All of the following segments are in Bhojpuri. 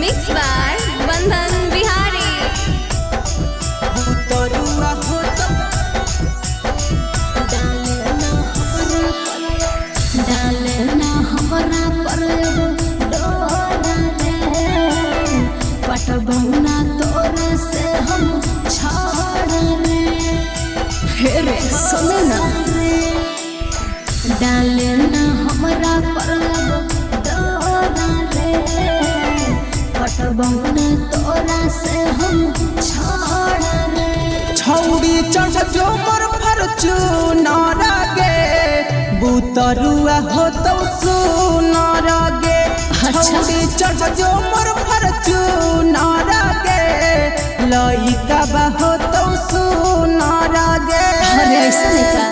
मिक्स बाय बंधन बिहारी। डाले ना हमरा पर डोरा रे, पटबौना तोरे से हम छोड़ रे। हे रे सुने ना, डाले ना हमरा पर डोरा रे, पटबौना तोरा से हम छोड़ रे। छौड़ी चढ़ जो मोर फॉर्च्यूनर गे, बुतरुआ हो तो सुनर गे। छौड़ी चढ़ जो मोर फॉर्च्यूनर गे, लइका बा हो तो सुनर गे। अरे ऐसा नहीं का,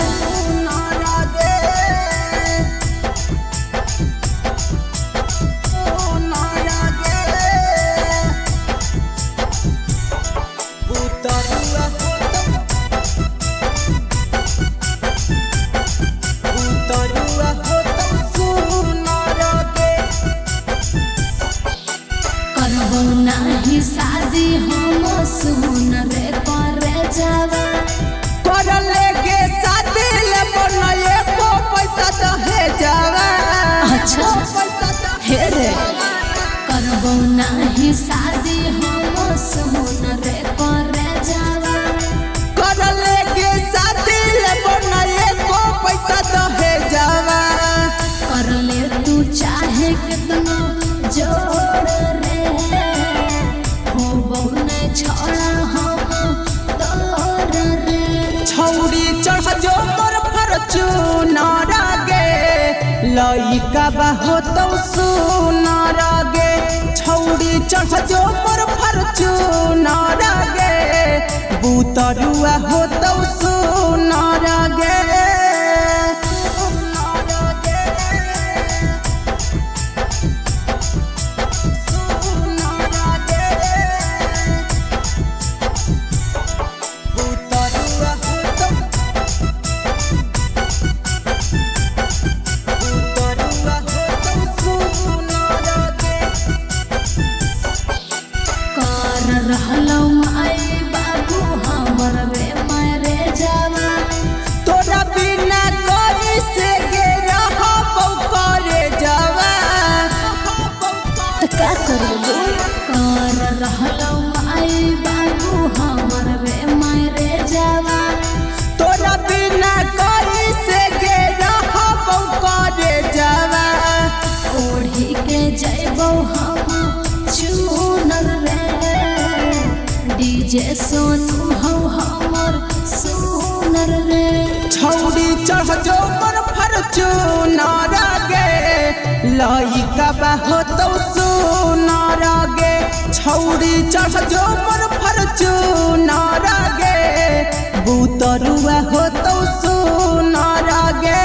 नहीं शादी हम सुन रे करे जावा। कर लेगे शादी ले बनाए को पैसा दहे जावा। अच्छा हे रे, करबो नहीं शादी हम सुन रे करे जावा। कर लेगे शादी ले बनाए को पैसा दहे जावा। कर ले तू चाहे कितना जोड़ रे, छोड़ा हम तोर रे। छौड़ी चढ़ जो मोर फॉर्च्यूनर गे, लइका बा हो तो सुनर गे। छौड़ी चढ़ जो मोर फॉर्च्यूनर गे, बुतरुआ हो तो सुनर गे। तोरा बिना कोई से गे रहबो करे जावा। तो का करबो, कर रहलौ आई बाबू हमर रे मारे जावा। तोरा बिना कोई से गे रहबो करे जावा। ओढ़ी के जइबो हम चुनर रे, डीजे सोनू हो हमर सुनर रे। छौड़ी चढ़ जो मोर फॉर्च्यूनर गे, लइका बा हो तो सुनर गे। छौड़ी चढ़ जो मोर फॉर्च्यूनर गे, बुतरुआ हो तो सुनर गे।